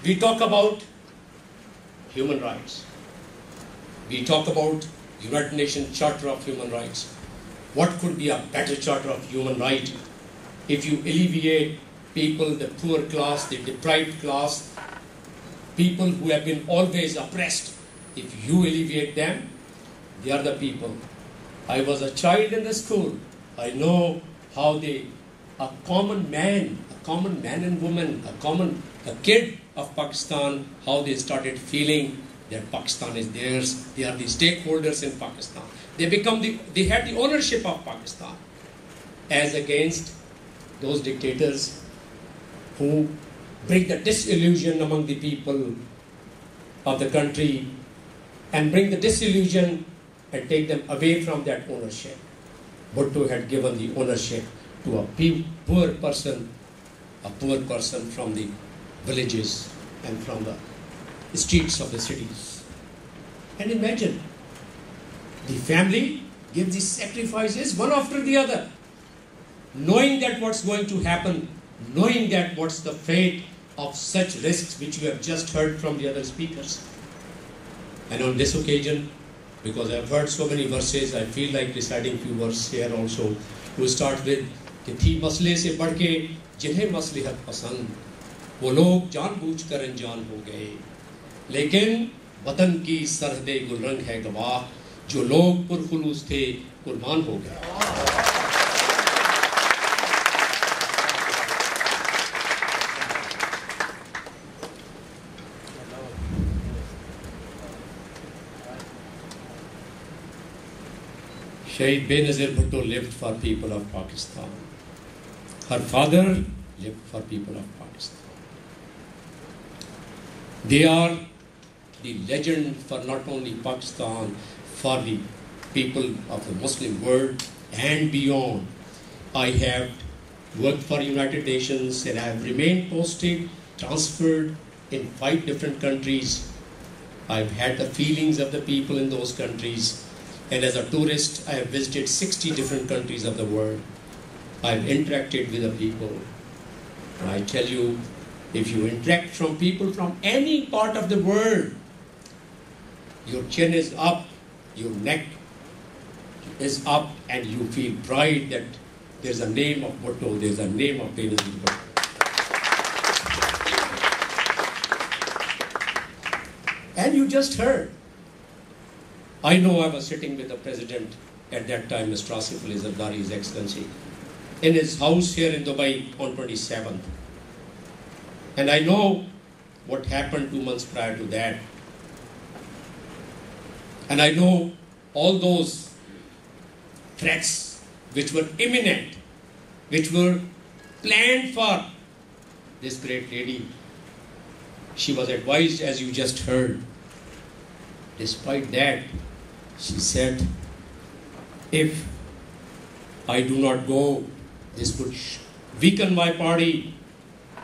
We talk about human rights. We talk about United Nations Charter of Human Rights. What could be a better charter of human right if you alleviate people, the poor class, the deprived class, people who have been always oppressed? If you alleviate them, they are the people. I was a child in the school. I know how a common man and woman, a kid of Pakistan, how they started feeling that Pakistan is theirs. They are the stakeholders in Pakistan. They had the ownership of Pakistan, as against those dictators who bring the disillusion among the people of the country and bring the disillusion and take them away from that ownership. Bhutto had given the ownership to a poor person from the villages and from the streets of the cities. And imagine, the family gives these sacrifices one after the other, knowing that what's going to happen, knowing that what's the fate of such risks which you have just heard from the other speakers. And on this occasion, because I've heard so many verses, I feel like reciting few verses here also. We start with कि थी मसले से बढ़ के जिन्हें मसलिहत पसंद, वो लोग जानबूझकर अनजान हो गए, लेकिन वतन की सरहदे गुलरंग है गवाह, जो लोग पुरखुलूस थे कुर्बान हो गए. Shaheed Benazir Bhutto lived for people of Pakistan. Her father lived for people of Pakistan. They are the legend for not only Pakistan, for the people of the Muslim world and beyond. I have worked for United Nations and I have remained posted, transferred in 5 different countries. I've had the feelings of the people in those countries. And as a tourist, I have visited 60 different countries of the world. I've interacted with the people. And I tell you, if you interact from people from any part of the world, your chin is up, your neck is up, and you feel pride that there's a name of Bhutto, there's a name of Benazir Bhutto. And you just heard. I know I was sitting with the president at that time, Mr. Asif Ali Zardari, His Excellency, in his house here in Dubai on 27th. And I know what happened 2 months prior to that. And I know all those threats which were imminent, which were planned for this great lady. She was advised, as you just heard. Despite that, she said, if I do not go, this would weaken my party.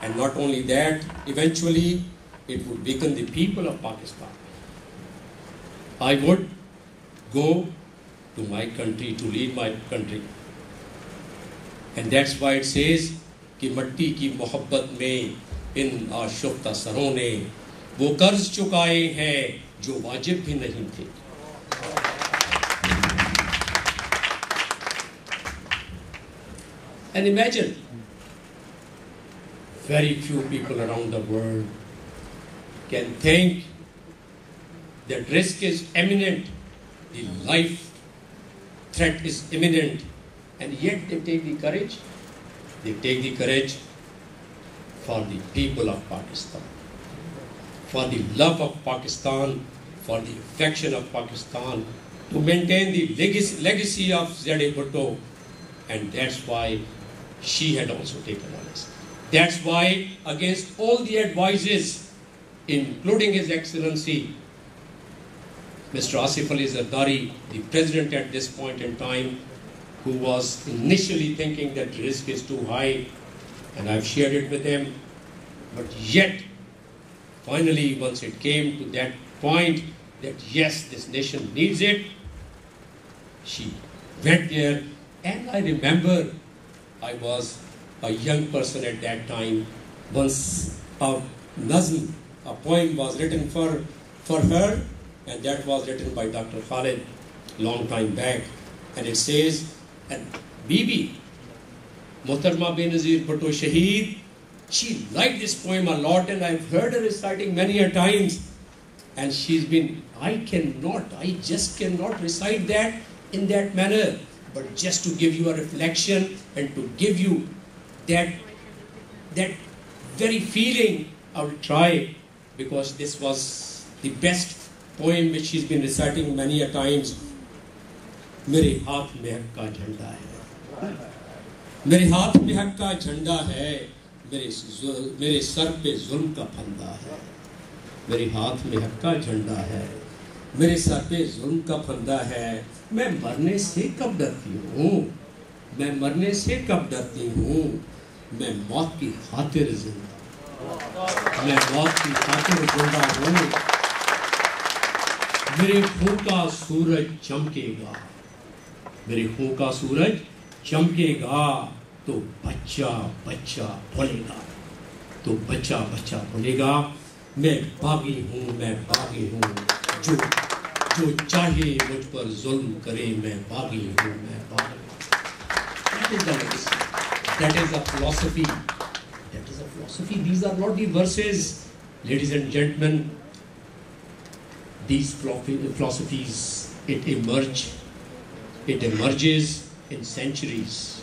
And not only that, eventually it would weaken the people of Pakistan. I would go to my country, to lead my country. And that's why it says, कि मट्टी की मोहब्बत में इन आशुफ्ता सरों ने वो कर्ज चुकाए हैं जो वाजिब भी नहीं थे. And imagine, very few people around the world can think that risk is imminent, the life threat is imminent, and yet they take the courage. They take the courage for the people of Pakistan, for the love of Pakistan, for the affection of Pakistan, to maintain the legacy of Shaheed Bhutto. And that's why she had also taken on us. That's why, against all the advices, including His Excellency, Mr. Asif Ali Zardari, the president at this point in time, who was initially thinking that risk is too high, and I've shared it with him, but yet, finally, once it came to that point that yes, this nation needs it, she went there. And I remember I was a young person at that time. Once a nazm a poem was written for her, and that was written by Dr. Khalid long time back. And it says, and Bibi, Muhtarma Benazir Bhutto Shaheed, she liked this poem a lot, and I've heard her reciting many a times. And she's been, I just cannot recite that in that manner. But just to give you a reflection and to give you that very feeling, I will try, because this was the best poem which she's been reciting many a times. मेरे हाथ में हक का झंडा है, मेरे हाथ में हक का झंडा है, मेरे सर पे जुल्म का फंदा है, मेरे हाथ में हक का झंडा है, मेरे सर पे जुल्म का फंदा है, मैं मरने से कब डरती हूँ, मैं मरने से कब डरती हूँ, मैं मौत की खातिर जिंदा, मैं मौत की खातिर जिंदा हूँ, मेरे खून का सूरज चमकेगा, मेरे खून का सूरज चमकेगा, तो बच्चा बच्चा बोलेगा, तो बच्चा बच्चा बोलेगा, मैं बागी हूँ, मैं बागी हूँ, जो चाहे मुझ पर जुल्म करे, मैं बागी हूँ, मैं बागी हूँ. That is the legacy. That is a philosophy. That is a philosophy. These are not the verses, ladies and gentlemen. These philosophies, it emerges in centuries.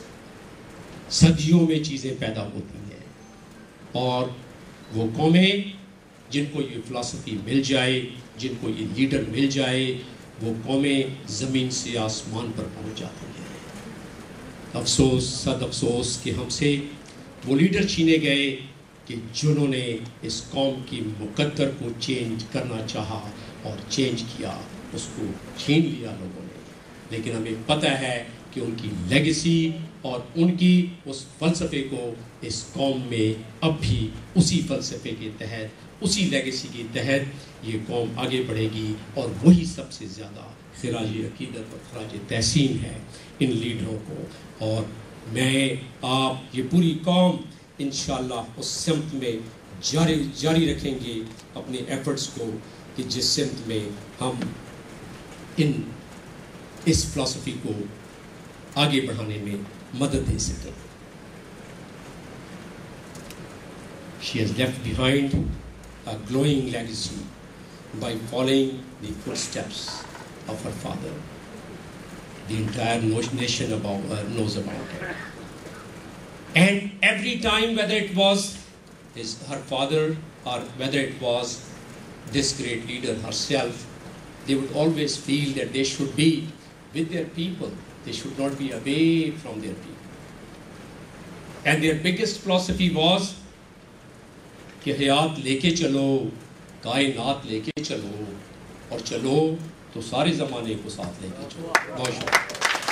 सदियों में चीज़ें पैदा होती हैं, और वो कौमें जिनको ये फिलॉसफी मिल जाए, जिनको ये लीडर मिल जाए, वो कौमें ज़मीन से आसमान पर पहुंच जाती हैं. अफसोस, सद अफसोस कि हमसे वो लीडर छीने गए कि जिन्होंने इस कौम की मुकद्दर को चेंज करना चाहा और चेंज किया, उसको छीन लिया लोगों ने. लेकिन हमें पता है कि उनकी लेगेसी और उनकी उस फ़लसफ़े को इस कौम में अब भी उसी फ़लसफ़े के तहत, उसी लेगेसी के तहत ये कौम आगे बढ़ेगी, और वही सबसे ज़्यादा खिराज अक़ीदत और खिराज तहसीन है इन लीडरों को. और मैं, आप, ये पूरी कौम इंशाअल्लाह उस सिमत में जारी रखेंगे अपने एफ़र्ट्स को कि जिस सिमत में हम इस फ़िलॉसफी को आगे बढ़ाने में मदद दे सकें. She has left behind a glowing legacy by following the footsteps of her father. The entire nation knows about it. And every time, whether it was her father or whether it was this great leader herself, they would always feel that they should be with their people. They should not be away from their people. And their biggest philosophy was कि हयात लेके चलो, कायनात लेके चलो, और चलो तो सारे ज़माने को साथ लेके चलो. बहुत शुक्रिया.